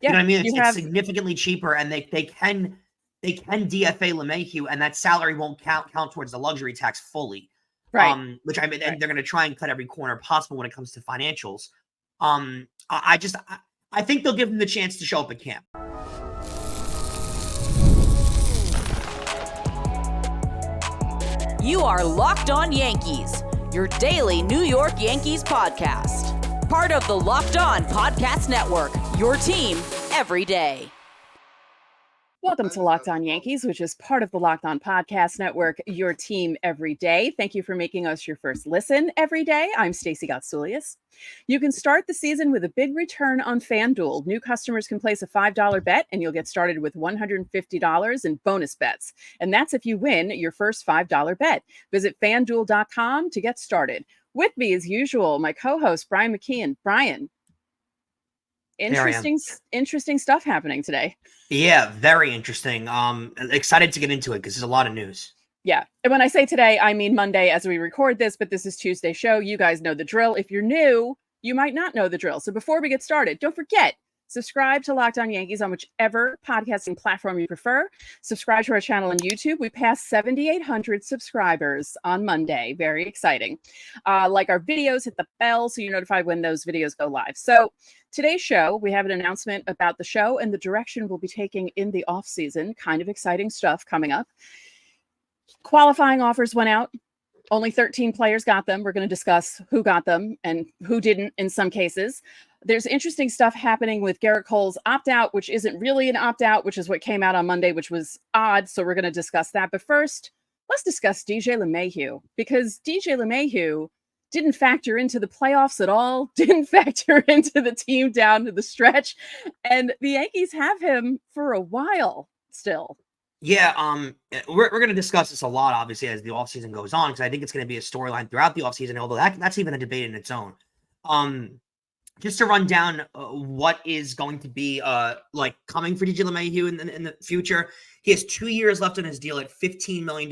You know what I mean? It's significantly cheaper, and they can DFA LeMahieu, and that salary won't count towards the luxury tax fully. Right. And they're going to try and cut every corner possible when it comes to financials. I think they'll give him the chance to show up at camp. You are Locked On Yankees, your daily New York Yankees podcast. Part of the Locked On Podcast Network, your team every day. Welcome to Locked On Yankees, which is part of the Locked On Podcast Network, your team every day. Thank you for making us your first listen every day. I'm Stacey Gotsoulias. You can start the season with a big return on FanDuel. New customers can place a $5 bet, and you'll get started with $150 in bonus bets. And that's if you win your first $5 bet. Visit FanDuel.com to get started. With me, as usual, my co-host, Brian McKeon. Brian, interesting stuff happening today. Yeah, very interesting. Excited to get into it because there's a lot of news. Yeah. And when I say today, I mean Monday as we record this, but this is Tuesday's show. You guys know the drill. If you're new, you might not know the drill. So before we get started, don't forget, subscribe to Locked On Yankees on whichever podcasting platform you prefer. Subscribe to our channel on YouTube. We passed 7,800 subscribers on Monday. Very exciting. Like our videos, hit the bell so you're notified when those videos go live. So today's show, we have an announcement about the show and the direction we'll be taking in the offseason. Kind of exciting stuff coming up. Qualifying offers went out. Only 13 players got them. We're going to discuss who got them and who didn't in some cases. There's interesting stuff happening with Gerrit Cole's opt-out, which isn't really an opt-out, which is what came out on Monday, which was odd. So we're going to discuss that. But first, let's discuss DJ LeMahieu, because DJ LeMahieu didn't factor into the playoffs at all, didn't factor into the team down to the stretch. And the Yankees have him for a while still. Yeah, we're going to discuss this a lot, obviously, as the offseason goes on, because I think it's going to be a storyline throughout the offseason, although that's even a debate in its own. Just to run down what is going to be coming for DJ LeMahieu in the future. He has 2 years left on his deal at $15 million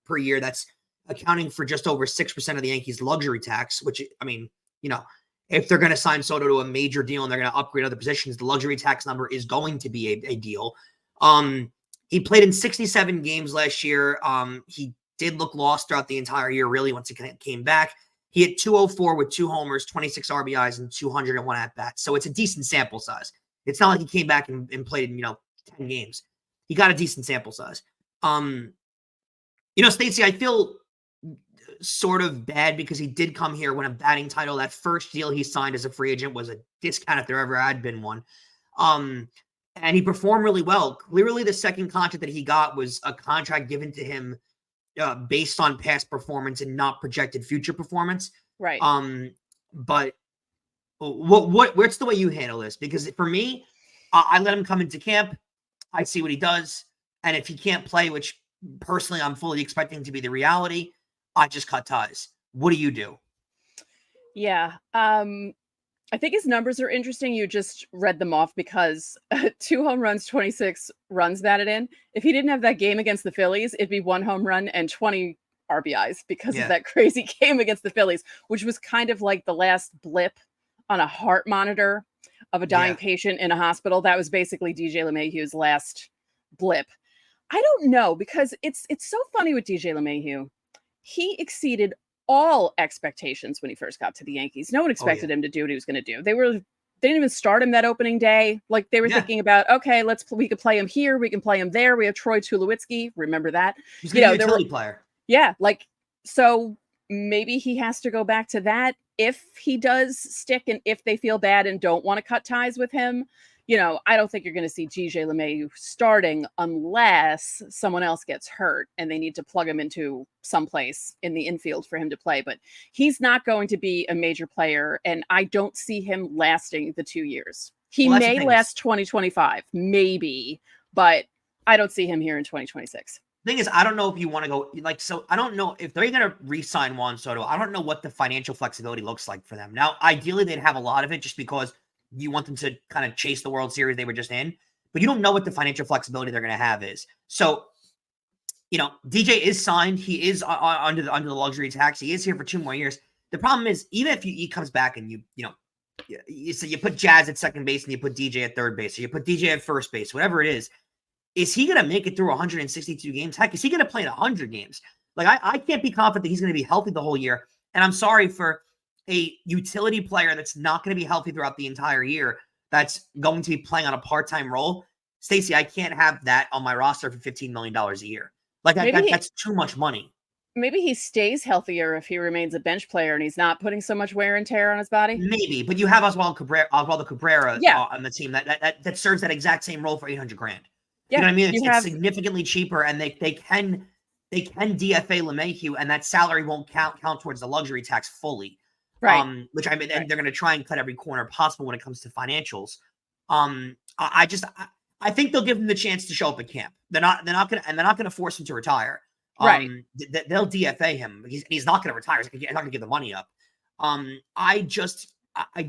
per year. That's accounting for just over 6% of the Yankees' luxury tax, which, I mean, if they're going to sign Soto to a major deal and they're going to upgrade other positions, the luxury tax number is going to be a deal. He played in 67 games last year. He did look lost throughout the entire year, really, once he came back. He hit 204 with 2 homers, 26 RBIs, and 201 at-bats. So it's a decent sample size. It's not like he came back and played in, 10 games. He got a decent sample size. Stacey, I feel sort of bad because he did come here win a batting title. That first deal he signed as a free agent was a discount if there ever had been one. And he performed really well. Clearly, the second contract that he got was a contract given to him based on past performance and not projected future performance. Right. But what's the way you handle this? Because for me, I let him come into camp. I see what he does. And if he can't play, which personally I'm fully expecting to be the reality, I just cut ties. What do you do? Yeah. I think his numbers are interesting. You just read them off because 2 home runs, 26 runs batted in. If he didn't have that game against the Phillies, it'd be 1 home run and 20 RBIs because of that crazy game against the Phillies, which was kind of like the last blip on a heart monitor of a dying patient in a hospital. That was basically DJ LeMahieu's last blip. I don't know, because it's so funny with DJ LeMahieu. He exceeded all expectations when he first got to the Yankees. No one expected him to do what he was going to do. They didn't even start him that opening day. Like they were thinking about, okay, we could play him here. We can play him there. We have Troy Tulowitzki. Remember that? He's a utility player. Yeah. So maybe he has to go back to that if he does stick and if they feel bad and don't want to cut ties with him. I don't think you're going to see DJ LeMahieu starting unless someone else gets hurt and they need to plug him into someplace in the infield for him to play. But he's not going to be a major player, and I don't see him lasting the 2 years. He may last 2025, maybe, but I don't see him here in 2026. Thing is, I don't know if you want to go I don't know if they're going to re-sign Juan Soto. I don't know what the financial flexibility looks like for them. Now, ideally, they'd have a lot of it just because you want them to kind of chase the World Series they were just in, but you don't know what the financial flexibility they're going to have is. So, DJ is signed. He is under the luxury tax. He is here for 2 more years. The problem is, even if he comes back and you So you put Jazz at second base and you put DJ at third base, or you put DJ at first base, whatever it is he going to make it through 162 games? Heck, is he going to play in 100 games? Like, I can't be confident that he's going to be healthy the whole year. And I'm sorry for a utility player that's not going to be healthy throughout the entire year, that's going to be playing on a part-time role. Stacey, I can't have that on my roster for $15 million a year. Like, that's too much money. Maybe he stays healthier if he remains a bench player and he's not putting so much wear and tear on his body. Maybe, but you have Oswaldo Cabrera on the team that serves that exact same role for $800,000. You know what I mean? It's significantly cheaper, and they can DFA LeMahieu, and that salary won't count towards the luxury tax fully. Right. Which I mean, and they're going to try and cut every corner possible when it comes to financials. I think they'll give him the chance to show up at camp. They're not going to force him to retire. Right. They'll DFA him. He's not going to retire. He's not going to give the money up. I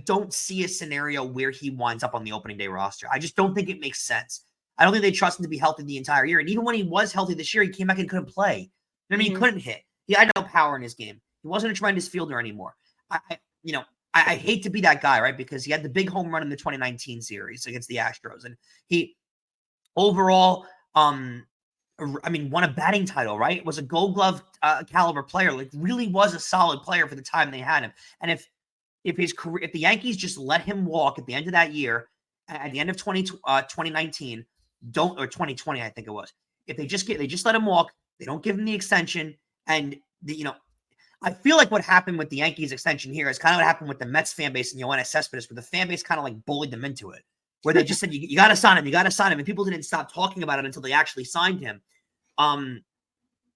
don't see a scenario where he winds up on the opening day roster. I just don't think it makes sense. I don't think they trust him to be healthy the entire year. And even when he was healthy this year, he came back and couldn't play. I mean, he couldn't hit. He had no power in his game. He wasn't a tremendous fielder anymore. I hate to be that guy, right? Because he had the big home run in the 2019 series against the Astros. And he overall, won a batting title, right? Was a Gold Glove caliber player. Like, really was a solid player for the time they had him. And if the Yankees just let him walk at the end of that year, at the end of 2019, or 2020, I think it was. If they just let him walk, they don't give him the extension, and I feel like what happened with the Yankees extension here is kind of what happened with the Mets fan base and Yoenis Cespedes, where the fan base kind of like bullied them into it, where they just said, you got to sign him, and people didn't stop talking about it until they actually signed him. And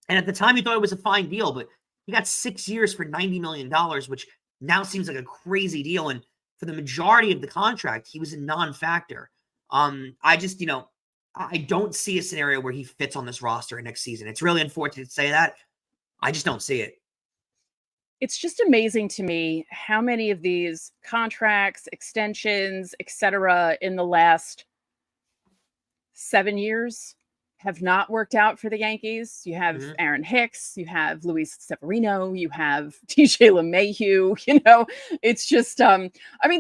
at the time, you thought it was a fine deal, but he got 6 years for $90 million, which now seems like a crazy deal. And for the majority of the contract, he was a non-factor. I don't see a scenario where he fits on this roster next season. It's really unfortunate to say that. I just don't see it. It's just amazing to me how many of these contracts, extensions, etc., in the last 7 years have not worked out for the Yankees. You have Aaron Hicks, you have Luis Severino, you have DJ LeMahieu. It's just,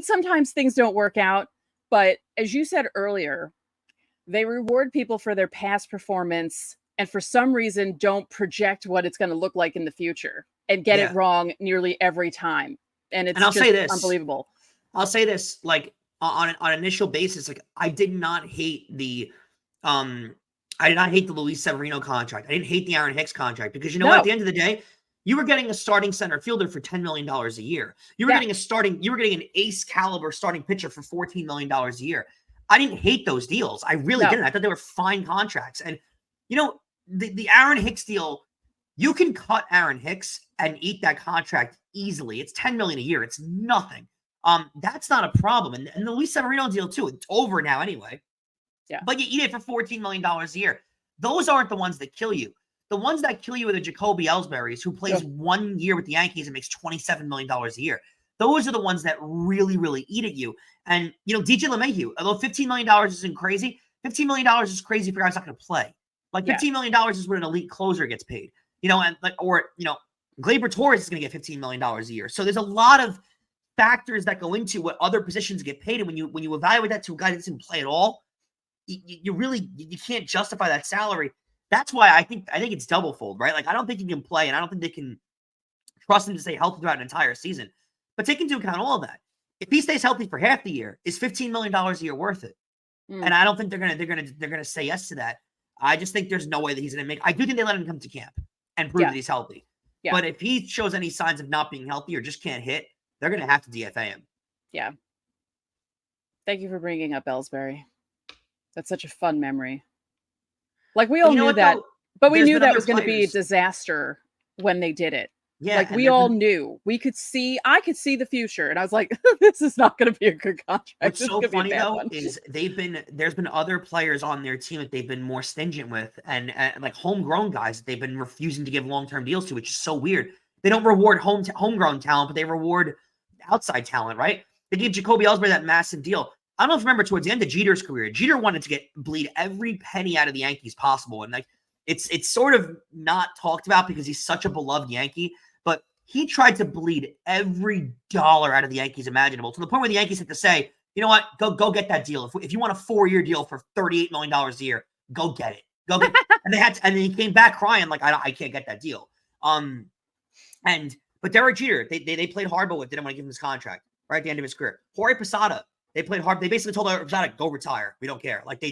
sometimes things don't work out, but as you said earlier, they reward people for their past performance and for some reason don't project what it's going to look like in the future and get it wrong nearly every time. And I'll say this, unbelievable. I'll say this, like on initial basis, like I did not hate the Luis Severino contract. I didn't hate the Aaron Hicks contract because what? At the end of the day, you were getting a starting center fielder for $10 million a year. You were getting an ace caliber starting pitcher for $14 million a year. I didn't hate those deals. I really didn't. I thought they were fine contracts. And the Aaron Hicks deal, you can cut Aaron Hicks and eat that contract easily. It's $10 million a year. It's nothing. That's not a problem. And the Luis Severino deal too, it's over now anyway. Yeah. But you eat it for $14 million a year. Those aren't the ones that kill you. The ones that kill you are the Jacoby Ellsbury's, who plays 1 year with the Yankees and makes $27 million a year. Those are the ones that really, really eat at you. And, DJ LeMahieu, although $15 million isn't crazy, $15 million is crazy for guys not going to play. Like $15 million is what an elite closer gets paid. Gleyber Torres is going to get $15 million a year. So there's a lot of factors that go into what other positions get paid. And when you evaluate that to a guy that doesn't play at all, you can't justify that salary. That's why I think it's double fold, right? Like, I don't think he can play, and I don't think they can trust him to stay healthy throughout an entire season. But take into account all of that. If he stays healthy for half the year, is $15 million a year worth it? And I don't think they're gonna say yes to that. I just think there's no way that he's gonna make. I do think they let him come to camp and prove that he's healthy. Yeah. But if he shows any signs of not being healthy or just can't hit, they're gonna have to DFA him. Yeah. Thank you for bringing up Ellsbury. That's such a fun memory. Like, we all knew that, but we knew that was going to be a disaster when they did it. Yeah, like, we all knew. I could see the future, and I was like, this is not going to be a good contract. What's so funny though is there's been other players on their team that they've been more stingent with, and like homegrown guys that they've been refusing to give long-term deals to, which is so weird. They don't reward homegrown talent, but they reward outside talent, right? They gave Jacoby Ellsbury that massive deal. I don't know if you remember towards the end of Jeter's career, Jeter wanted to bleed every penny out of the Yankees possible. And like, it's sort of not talked about because he's such a beloved Yankee, but He tried to bleed every dollar out of the Yankees imaginable, to the point where the Yankees had to say, you know what, go get that deal. If you want a 4-year deal for $38 million a year, go get it. Go get it. And then he came back crying like, I can't get that deal. But Derek Jeter, they played hardball with, didn't want to give him his contract right at the end of his career. Jorge Posada, they played hard. They basically told Posada, go retire. We don't care. Like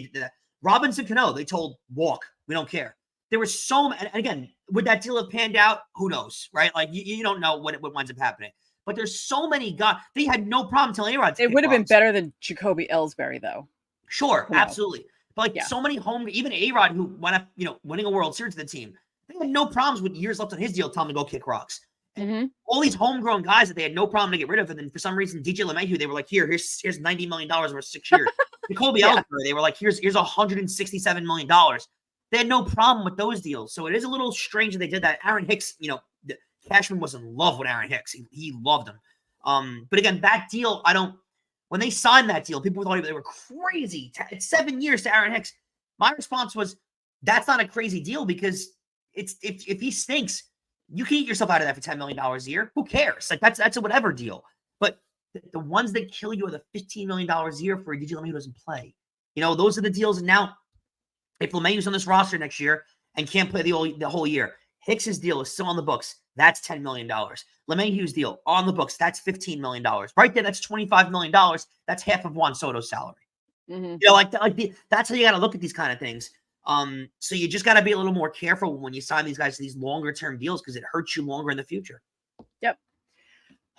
Robinson Cano, they told walk. We don't care. There was so many, and again, would that deal have panned out? Who knows, right? Like you don't know what winds up happening. But there's so many guys. They had no problem telling A-Rod. It would have been better than Jacoby Ellsbury, though. Sure, absolutely. But so many even A-Rod, who went up, winning a World Series with the team, they had no problems with years left on his deal telling him to go kick rocks. And all these homegrown guys that they had no problem to get rid of, and then for some reason, DJ LeMahieu, they were like, here's $90 million over 6 years. Jacoby Ellsbury, they were like, here's $167 million. They had no problem with those deals. So it is a little strange that they did that. Aaron Hicks, Cashman was in love with Aaron Hicks. He loved him. But again, that deal, when they signed that deal, people thought they were crazy. It's 7 years to Aaron Hicks. My response was, that's not a crazy deal, because if he stinks, you can eat yourself out of that for $10 million a year. Who cares? Like that's a whatever deal. But the ones that kill you are the $15 million a year for a DJ LeMahieu who doesn't play. Those are the deals. And now, if LeMahieu's on this roster next year and can't play the whole year, Hicks's deal is still on the books. That's $10 million. LeMahieu's deal on the books. That's $15 million. Right there, that's $25 million. That's half of Juan Soto's salary. That's how you got to look at these kind of things. So you just got to be a little more careful when you sign these guys to these longer term deals, because it hurts you longer in the future. Yep.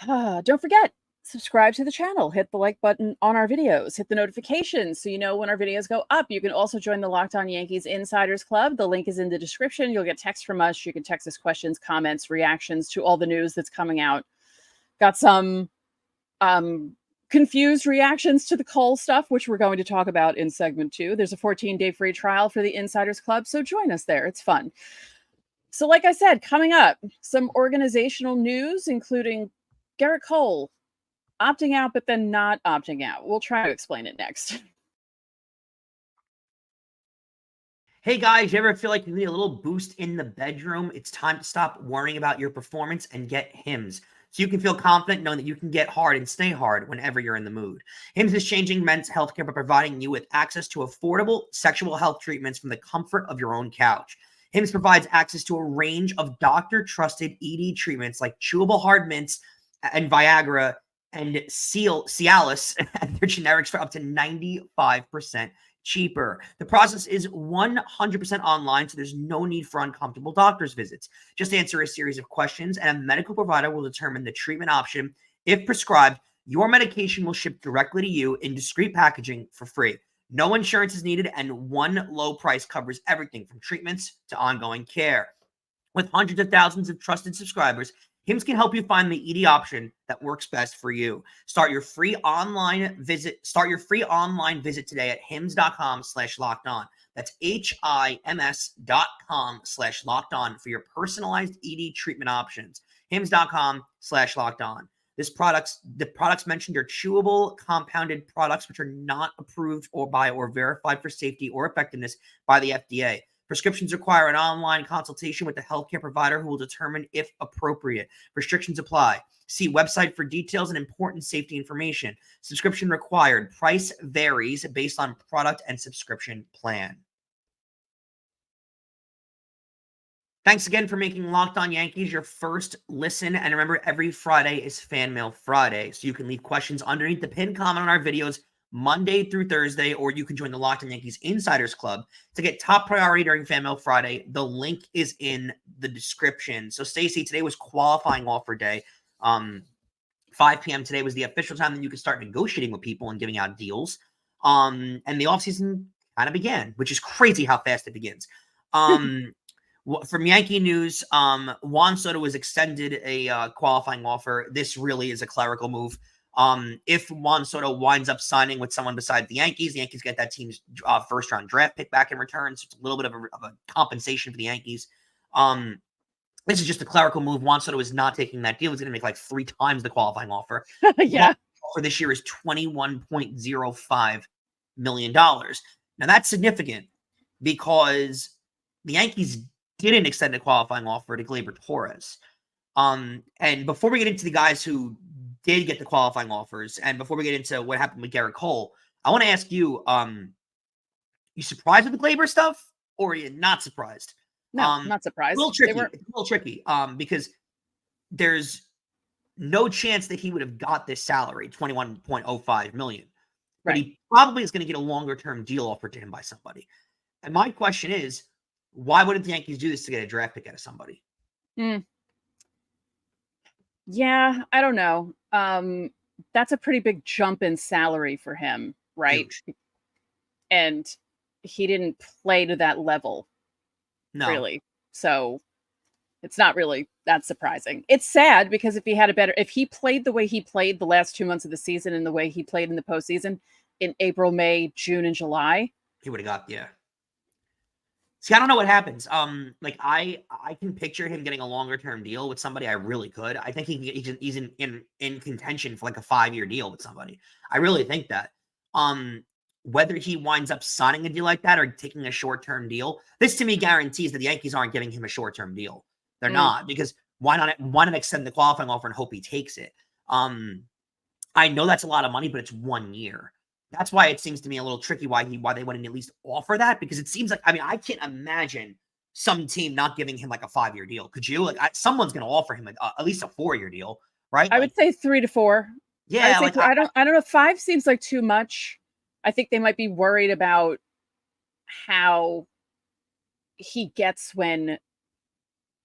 Don't forget, subscribe to the channel, hit the like button on our videos, hit the notifications so you know when our videos go up. You can also join the Locked On Yankees Insiders Club. The link is in the description. You'll get text from us. You can text us questions, comments, reactions to all the news that's coming out. Got some confused reactions to the Cole stuff, which we're going to talk about in segment 2. There's a 14-day free trial for the Insiders Club, so join us there. It's fun. So like I said, coming up, some organizational news, including Gerrit Cole opting out, but then not opting out. We'll try to explain it next. Hey guys, you ever feel like you need a little boost in the bedroom? It's time to stop worrying about your performance and get Hims, so you can feel confident knowing that you can get hard and stay hard whenever you're in the mood. Hims is changing men's healthcare by providing you with access to affordable sexual health treatments from the comfort of your own couch. Hims provides access to a range of doctor-trusted ED treatments like chewable hard mints and Viagra and Cialis and their generics for up to 95% cheaper. The process is 100% online, so there's no need for uncomfortable doctor's visits. Just answer a series of questions, and a medical provider will determine the treatment option. If prescribed, your medication will ship directly to you in discreet packaging for free. No insurance is needed, and one low price covers everything from treatments to ongoing care. With hundreds of thousands of trusted subscribers, Hims can help you find the ED option that works best for you. Start your free online visit today at hims.com/lockedon. That's HIMS.com/lockedon for your personalized ED treatment options. hims.com/lockedon. The products mentioned are chewable compounded products which are not approved or verified for safety or effectiveness by the FDA. Prescriptions require an online consultation with the healthcare provider who will determine if appropriate. Restrictions apply. See website for details and important safety information. Subscription required. Price varies based on product and subscription plan. Thanks again for making Locked On Yankees your first listen. And remember, every Friday is Fan Mail Friday. So you can leave questions underneath the pinned comment on our videos Monday through Thursday, or you can join the Locked On Yankees Insiders Club to get top priority during Fan Mail Friday. The link is in the description. So, Stacey, today was qualifying offer day. 5 p.m. today was the official time that you could start negotiating with people and giving out deals. And the offseason kind of began, which is crazy how fast it begins. From Yankee news, Juan Soto was extended a qualifying offer. This really is a clerical move. If Juan Soto winds up signing with someone besides the Yankees get that team's first-round draft pick back in return. So it's a little bit of a compensation for the Yankees. This is just a clerical move. Juan Soto is not taking that deal. He's going to make like 3 times the qualifying offer. Yeah. The offer this year is $21.05 million. Now, that's significant because the Yankees didn't extend a qualifying offer to Gleyber Torres. And before we get into the guys who did get the qualifying offers, and before we get into what happened with Gerrit Cole, I want to ask you, you surprised with the Gleyber stuff, or are you not surprised? No, not surprised. A little tricky. It's a little tricky, because there's no chance that he would have got this salary, $21.05 million. But Right. he probably is going to get a longer-term deal offered to him by somebody. And my question is, why wouldn't the Yankees do this to get a draft pick out of somebody? Yeah, I don't know. That's a pretty big jump in salary for him, right? Huge. And he didn't play to that level, No. really. So it's not really that surprising. It's sad because if he played the way he played the last 2 months of the season and the way he played in the postseason in April, May, June, and July, he would have got, yeah. See, I don't know what happens. Like I can picture him getting a longer term deal with somebody. I really could. I think he's in contention for like a 5-year deal with somebody. I really think that. Whether he winds up signing a deal like that or taking a short term deal, this to me guarantees that the Yankees aren't giving him a short term deal. They're not, because why not extend the qualifying offer and hope he takes it? I know that's a lot of money, but it's 1 year. That's why it seems to me a little tricky why they wouldn't at least offer that, because it seems like, I mean, I can't imagine some team not giving him like a 5-year deal. Could you? Like, someone's going to offer him like at least a 4-year deal, right? I would say 3 to 4. Yeah, I don't know. 5 seems like too much. I think they might be worried about how he gets when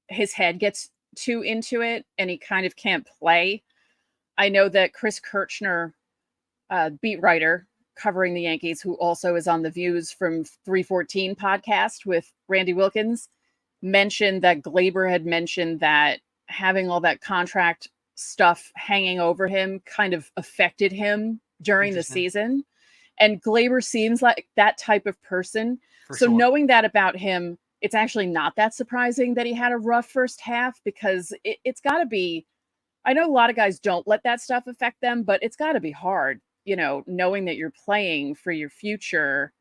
his head gets too into it and he kind of can't play. I know that Chris Kirchner, beat writer covering the Yankees, who also is on the Views from 314 podcast with Randy Wilkins, mentioned that Gleyber had mentioned that having all that contract stuff hanging over him kind of affected him during the season. And Gleyber seems like that type of person. So knowing that about him, it's actually not that surprising that he had a rough first half, because it's got to be, I know a lot of guys don't let that stuff affect them, but it's got to be hard, knowing that you're playing for your future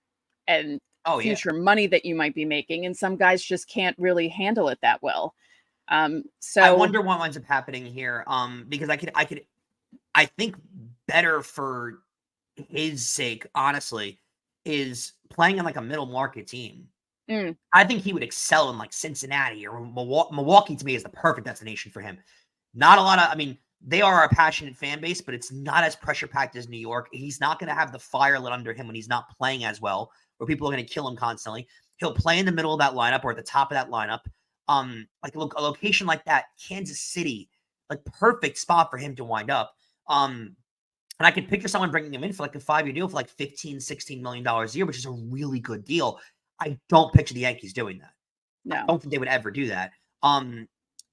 and future money that you might be making. And some guys just can't really handle it that well. So I wonder what winds up happening here. Because I think better for his sake, honestly, is playing in like a middle market team. I think he would excel in like Cincinnati or Milwaukee. To me, is the perfect destination for him. Not a lot of, I mean, they are a passionate fan base, but it's not as pressure packed as New York. He's not going to have the fire lit under him when he's not playing as well, where people are going to kill him constantly. He'll play in the middle of that lineup or at the top of that lineup. Like a location like that, Kansas City, like perfect spot for him to wind up. And I could picture someone bringing him in for like a 5-year deal for like $15-16 million a year, which is a really good deal. I don't picture the Yankees doing that. No. I don't think they would ever do that.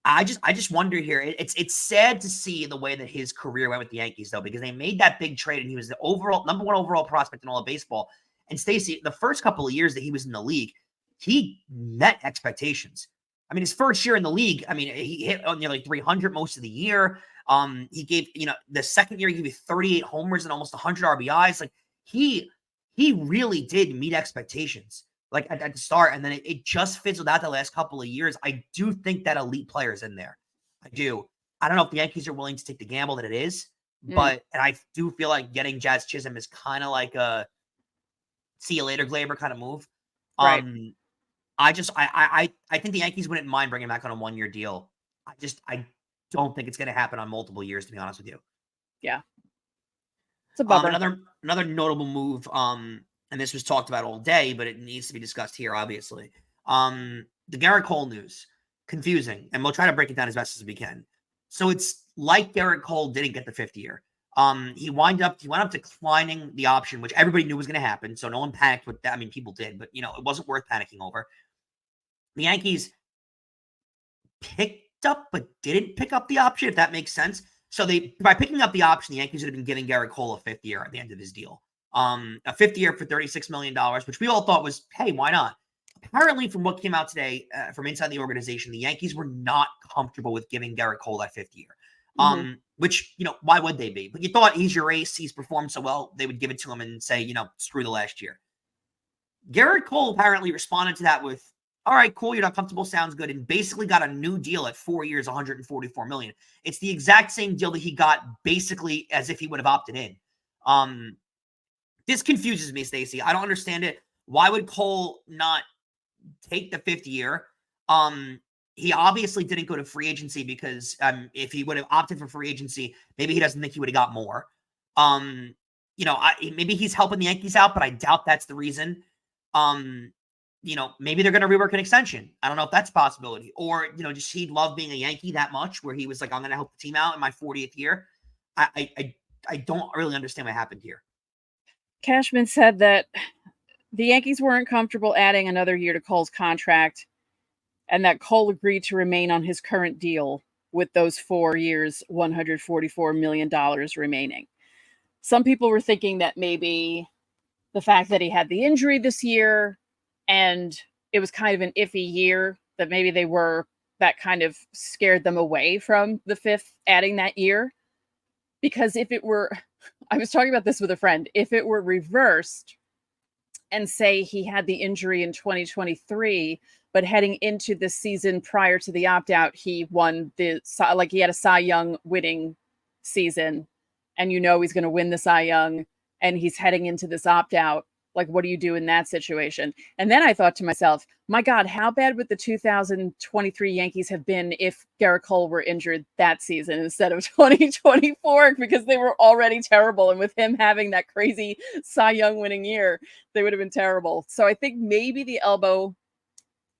I just wonder here. It's sad to see the way that his career went with the Yankees, though, because they made that big trade and he was the number 1 overall prospect in all of baseball. And Stacey, the first couple of years that he was in the league, he met expectations. I mean, his first year in the league, I mean, he hit nearly 300 most of the year. He gave, the second year he gave you 38 homers and almost 100 RBIs. Like he really did meet expectations. Like at the start, and then it just fizzled out the last couple of years. I do think that elite player's in there. I do. I don't know if the Yankees are willing to take the gamble that it is, but and I do feel like getting Jazz Chisholm is kind of like a see you later Gleyber kind of move. Right. I think the Yankees wouldn't mind bringing him back on a 1-year deal. I don't think it's going to happen on multiple years, to be honest with you. Yeah. It's a bummer. Another notable move, and this was talked about all day, but it needs to be discussed here, obviously. The Gerrit Cole news, confusing, and we'll try to break it down as best as we can. So it's like Gerrit Cole didn't get the 5th year. He wound up declining the option, which everybody knew was going to happen. So no one panicked with that. I mean, people did, but it wasn't worth panicking over. The Yankees picked up, but didn't pick up the option, if that makes sense. So by picking up the option, the Yankees would have been giving Gerrit Cole a 5th year at the end of his deal. A 5th year for $36 million, which we all thought was, hey, why not? Apparently, from what came out today from inside the organization, the Yankees were not comfortable with giving Gerrit Cole that 5th year. Which, why would they be? But you thought he's your ace, he's performed so well, they would give it to him and say, screw the last year. Gerrit Cole apparently responded to that with, all right, cool, you're not comfortable, sounds good, and basically got a new deal at 4 years, $144 million. It's the exact same deal that he got basically as if he would have opted in. This confuses me, Stacey. I don't understand it. Why would Cole not take the 5th year? He obviously didn't go to free agency because if he would have opted for free agency, maybe he doesn't think he would have got more. Maybe he's helping the Yankees out, but I doubt that's the reason. Maybe they're going to rework an extension. I don't know if that's a possibility. Or, just he loved being a Yankee that much where he was like, I'm going to help the team out in my 40th year. I don't really understand what happened here. Cashman said that the Yankees weren't comfortable adding another year to Cole's contract and that Cole agreed to remain on his current deal with those 4 years, $144 million remaining. Some people were thinking that maybe the fact that he had the injury this year and it was kind of an iffy year, that maybe that kind of scared them away from the 5th, adding that year. Because if it were, I was talking about this with a friend, if it were reversed and say he had the injury in 2023, but heading into the season prior to the opt-out, he won he had a Cy Young winning season, and he's going to win the Cy Young, and he's heading into this opt-out. Like, what do you do in that situation? And then I thought to myself, my God, how bad would the 2023 Yankees have been if Gerrit Cole were injured that season instead of 2024? Because they were already terrible. And with him having that crazy Cy Young winning year, they would have been terrible. So I think maybe the elbow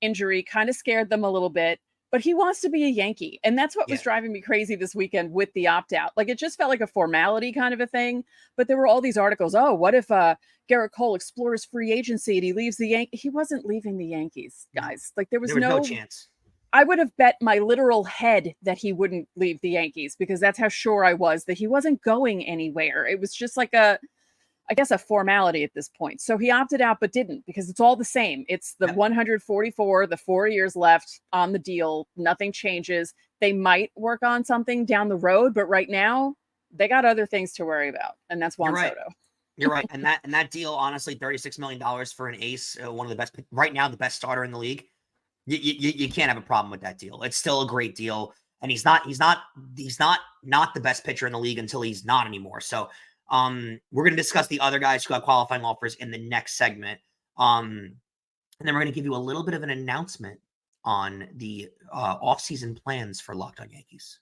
injury kind of scared them a little bit. But he wants to be a Yankee. And that's what was driving me crazy this weekend with the opt-out. Like, it just felt like a formality kind of a thing. But there were all these articles. Oh, what if Gerrit Cole explores free agency and he leaves the Yankees? He wasn't leaving the Yankees, guys. Like, there was no chance. I would have bet my literal head that he wouldn't leave the Yankees because that's how sure I was that he wasn't going anywhere. It was just like a formality at this point. So he opted out, but didn't, because it's all the same. It's the 144, the 4 years left on the deal. Nothing changes. They might work on something down the road, but right now they got other things to worry about. And that's Juan Soto. You're right. And that deal, honestly, $36 million for an ace, one of the best, right now, the best starter in the league. You can't have a problem with that deal. It's still a great deal. And he's not the best pitcher in the league until he's not anymore. So, we're going to discuss the other guys who got qualifying offers in the next segment. And then we're going to give you a little bit of an announcement on the offseason plans for Locked On Yankees.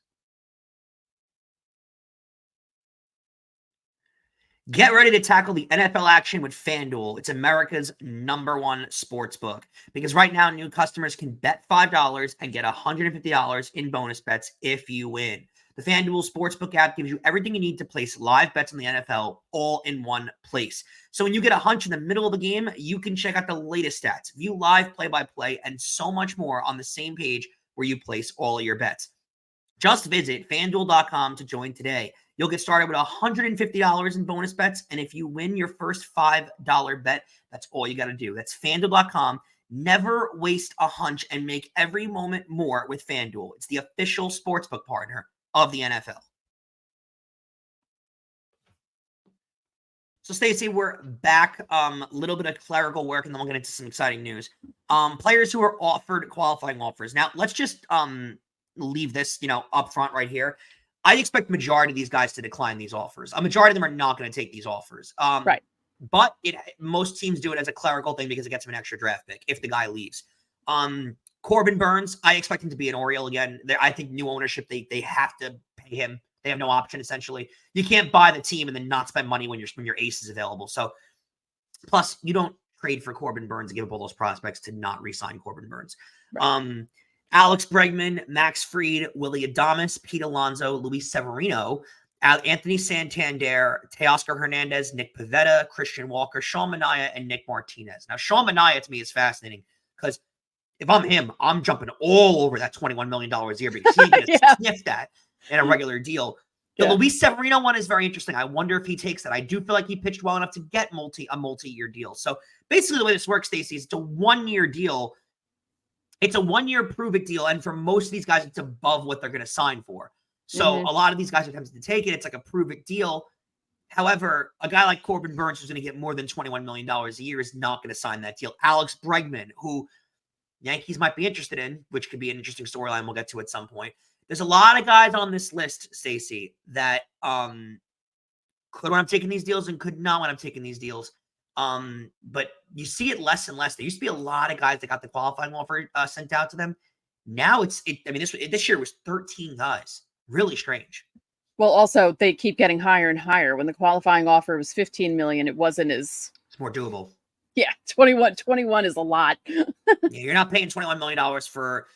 Get ready to tackle the NFL action with FanDuel. It's America's #1 sports book. Because right now, new customers can bet $5 and get $150 in bonus bets if you win. The FanDuel Sportsbook app gives you everything you need to place live bets on the NFL all in one place. So when you get a hunch in the middle of the game, you can check out the latest stats, view live play-by-play, and so much more on the same page where you place all of your bets. Just visit FanDuel.com to join today. You'll get started with $150 in bonus bets, and if you win your first $5 bet, that's all you got to do. That's FanDuel.com. Never waste a hunch and make every moment more with FanDuel. It's the official sportsbook partner of the NFL. So, Stacey, we're back. A little bit of clerical work, and then we'll get into some exciting news. Players who are offered qualifying offers. Now, let's just leave this, up front right here. I expect the majority of these guys to decline these offers. A majority of them are not going to take these offers. Right. But most teams do it as a clerical thing because it gets them an extra draft pick if the guy leaves. Corbin Burns, I expect him to be an Oriole again. I think new ownership, they have to pay him. They have no option, essentially. You can't buy the team and then not spend money when your ace is available. So, plus, you don't trade for Corbin Burns and give up all those prospects to not re-sign Corbin Burns. Right. Alex Bregman, Max Fried, Willie Adames, Pete Alonso, Luis Severino, Anthony Santander, Teoscar Hernandez, Nick Pivetta, Christian Walker, Sean Manaea, and Nick Martinez. Now, Sean Manaea to me is fascinating because if I'm him, I'm jumping all over that $21 million a year because he's going to sniff that in a regular deal. The Luis Severino one is very interesting. I wonder if he takes that. I do feel like he pitched well enough to get a multi-year deal. So basically the way this works, Stacey, is it's a 1-year deal. It's a 1-year prove-it deal. And for most of these guys, it's above what they're going to sign for. So a lot of these guys are tempted to take it. It's like a prove-it deal. However, a guy like Corbin Burns, who's going to get more than $21 million a year, is not going to sign that deal. Alex Bregman, who Yankees might be interested in, which could be an interesting storyline we'll get to at some point. There's a lot of guys on this list, Stacey, that could when I'm taking these deals and could not when I'm taking these deals. But you see it less and less. There used to be a lot of guys that got the qualifying offer sent out to them. Now this year was 13 guys. Really strange. Well, also they keep getting higher and higher. When the qualifying offer was 15 million, it wasn't as It's more doable. Yeah, 21 is a lot. Yeah, you're not paying $21 million for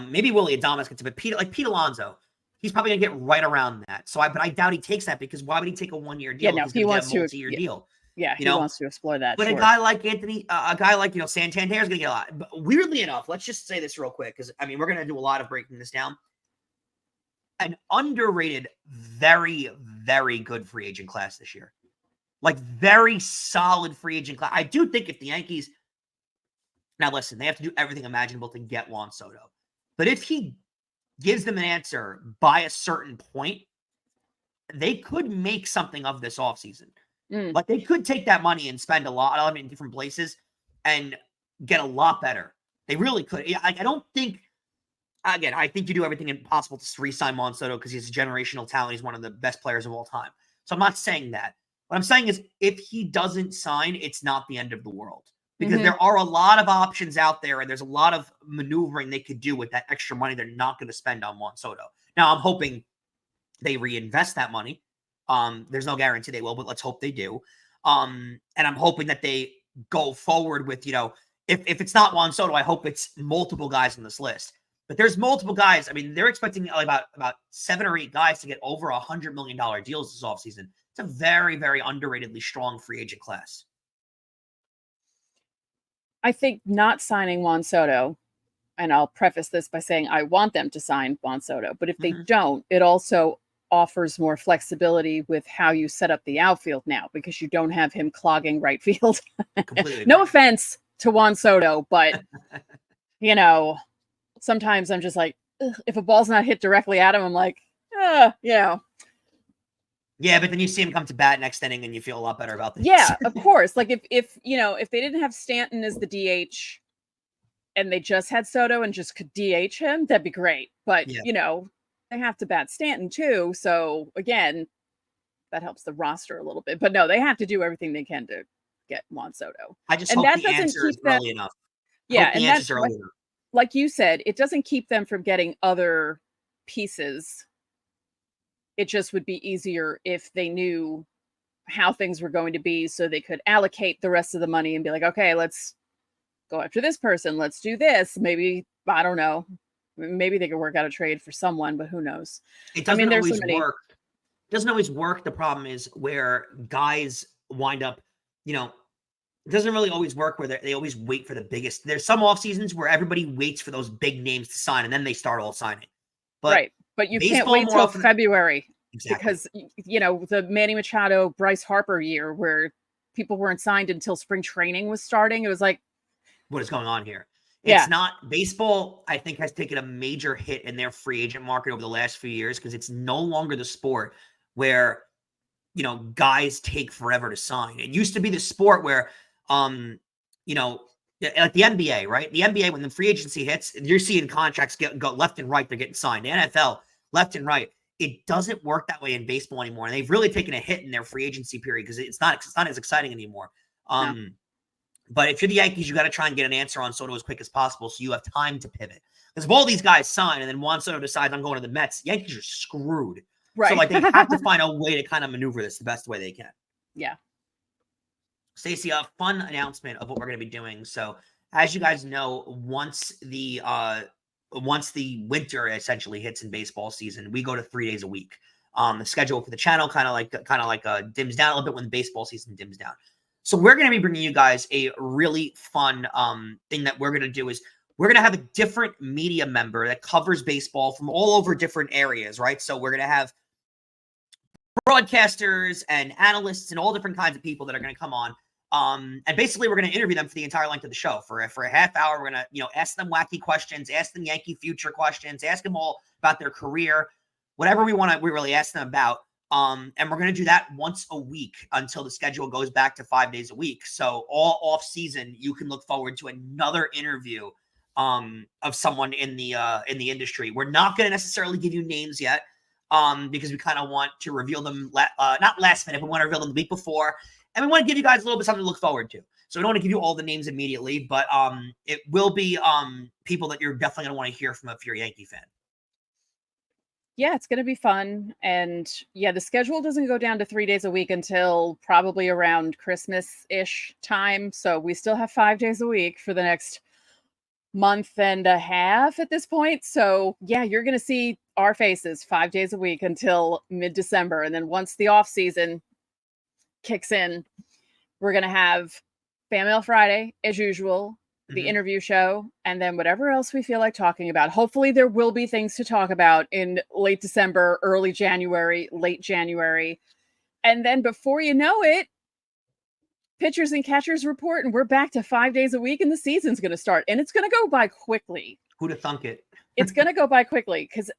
maybe Willie Adames gets it, but Pete Alonso, he's probably gonna get right around that. But I doubt he takes that because why would he take a 1-year deal? Yeah, no, he wants get a multi-year deal. Yeah, he wants to explore that. But sure. a guy like Santander is gonna get a lot. But weirdly enough, let's just say this real quick because we're gonna do a lot of breaking this down. An underrated, very, very good free agent class this year. Like, very solid free agent class. I do think if the Yankees... Now, listen, they have to do everything imaginable to get Juan Soto. But if he gives them an answer by a certain point, they could make something of this offseason. Like, they could take that money and spend a lot of it in different places and get a lot better. They really could. I don't think... Again, I think you do everything possible to re-sign Juan Soto because he's a generational talent. He's one of the best players of all time. So I'm not saying that. What I'm saying is if he doesn't sign, it's not the end of the world. Because there are a lot of options out there, and there's a lot of maneuvering they could do with that extra money they're not going to spend on Juan Soto. Now, I'm hoping they reinvest that money. There's no guarantee they will, but let's hope they do. And I'm hoping that they go forward with, if it's not Juan Soto, I hope it's multiple guys on this list. But there's multiple guys. They're expecting about 7 or 8 guys to get over $100 million deals this offseason. It's a very, very underratedly strong free agent class. I think not signing Juan Soto, and I'll preface this by saying I want them to sign Juan Soto, but if they don't, it also offers more flexibility with how you set up the outfield now because you don't have him clogging right field. No offense to Juan Soto, but, sometimes I'm just like, if a ball's not hit directly at him, I'm like, yeah. Yeah, but then you see him come to bat next inning and you feel a lot better about this. Yeah, of course. Like if they didn't have Stanton as the DH and they just had Soto and just could DH him, that'd be great. But, they have to bat Stanton too. So again, that helps the roster a little bit. But no, they have to do everything they can to get Juan Soto. I just hope the answer is early enough. Yeah, and that's like you said, it doesn't keep them from getting other pieces. It just would be easier if they knew how things were going to be so they could allocate the rest of the money and be like, okay, let's go after this person. Let's do this. Maybe, I don't know. Maybe they could work out a trade for someone, but who knows? It doesn't always work. It doesn't always work. The problem is where guys wind up, it doesn't really always work where they always wait for the biggest. There's some off seasons where everybody waits for those big names to sign and then they start all signing. But right. But you can't wait till February because, the Manny Machado, Bryce Harper year where people weren't signed until spring training was starting. It was like, what is going on here? It's not baseball. I think has taken a major hit in their free agent market over the last few years because it's no longer the sport where, guys take forever to sign. It used to be the sport where, like the NBA, right? The NBA, when the free agency hits, you're seeing contracts go left and right. They're getting signed. The NFL, left and right. It doesn't work that way in baseball anymore. And they've really taken a hit in their free agency period because it's not as exciting anymore. No. But if you're the Yankees, you got to try and get an answer on Soto as quick as possible so you have time to pivot. Because if all these guys sign and then Juan Soto decides I'm going to the Mets, Yankees are screwed. Right. So they have to find a way to kind of maneuver this the best way they can. Yeah. Stacey, a fun announcement of what we're going to be doing. So as you guys know, once the winter essentially hits in baseball season, we go to 3 days a week. The schedule for the channel kind of like dims down a little bit when the baseball season dims down. So we're going to be bringing you guys a really fun thing that we're going to do is we're going to have a different media member that covers baseball from all over different areas, right? So we're going to have broadcasters and analysts and all different kinds of people that are going to come on. And basically we're going to interview them for the entire length of the show for a half hour. We're going to, ask them wacky questions, ask them Yankee future questions, ask them all about their career, whatever we really ask them about. And we're going to do that once a week until the schedule goes back to 5 days a week. So all off season, you can look forward to another interview of someone in the industry. We're not going to necessarily give you names yet, because we kind of want to reveal them not last minute, but we want to reveal them the week before, and we want to give you guys a little bit something to look forward to. So we don't want to give you all the names immediately, but it will be people that you're definitely going to want to hear from if you're a Yankee fan. Yeah, it's going to be fun. And yeah, the schedule doesn't go down to 3 days a week until probably around Christmas-ish time. So we still have 5 days a week for the next month and a half at this point. So yeah, you're going to see our faces 5 days a week until mid-December. And then once the off season kicks in, we're going to have Fan Mail Friday as usual, the interview show, and then whatever else we feel like talking about. Hopefully there will be things to talk about in late December, early January, late January. And then before you know it, pitchers and catchers report, and we're back to 5 days a week, and the season's going to start. And it's going to go by quickly. Who'd have thunk it? It's going to go by quickly because,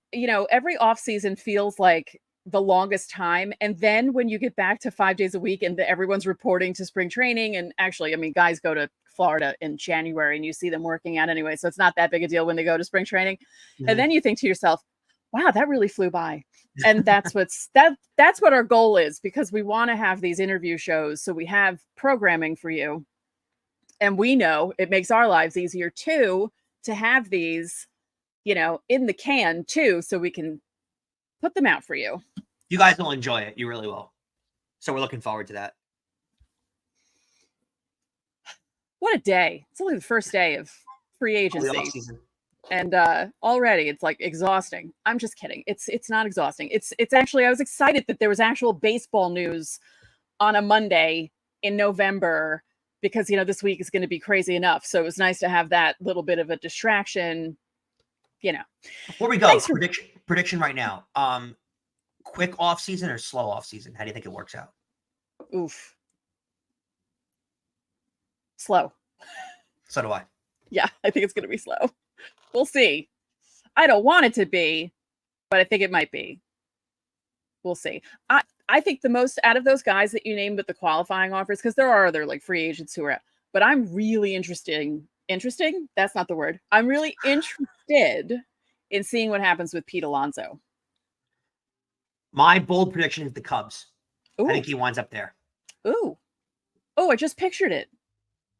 every offseason feels like the longest time. And then when you get back to 5 days a week and everyone's reporting to spring training, and actually, guys go to Florida in January and you see them working out anyway. So it's not that big a deal when they go to spring training. Mm-hmm. And then you think to yourself, wow, that really flew by. And that's that's what our goal is, because we want to have these interview shows. So we have programming for you. And we know it makes our lives easier too, to have these, in the can too, so we can put them out for you. You guys will enjoy it. You really will. So we're looking forward to that. What a day. It's only the first day of free agency. And already it's like exhausting. I'm just kidding. It's not exhausting. It's actually, I was excited that there was actual baseball news on a Monday in November, because, this week is going to be crazy enough. So it was nice to have that little bit of a distraction, Before we go, prediction right now. Quick off season or slow off season? How do you think it works out? Oof. Slow. So do I. Yeah, I think it's going to be slow. We'll see. I don't want it to be, but I think it might be. We'll see. I think the most out of those guys that you named with the qualifying offers, because there are other free agents who are, but I'm really interesting. That's not the word. I'm really interested in seeing what happens with Pete Alonso. My bold prediction is the Cubs. Ooh. I think he winds up there. Ooh. Oh, I just pictured it.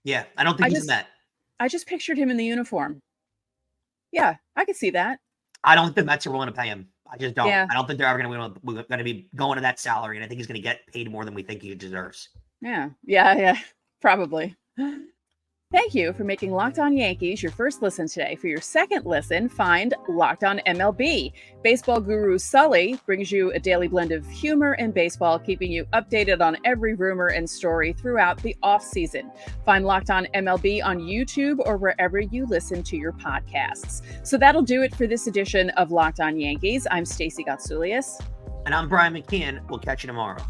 Yeah, I don't think he's met. I just pictured him in the uniform. Yeah, I could see that. I don't think the Mets are willing to pay him. I just don't. Yeah. I don't think they're ever going to be going to that salary, and I think he's going to get paid more than we think he deserves. Yeah, probably. Thank you for making Locked On Yankees your first listen today. For your second listen, find Locked On MLB. Baseball guru Sully brings you a daily blend of humor and baseball, keeping you updated on every rumor and story throughout the offseason. Find Locked On MLB on YouTube or wherever you listen to your podcasts. So that'll do it for this edition of Locked On Yankees. I'm Stacey Gotsoulias. And I'm Brian McKeon. We'll catch you tomorrow.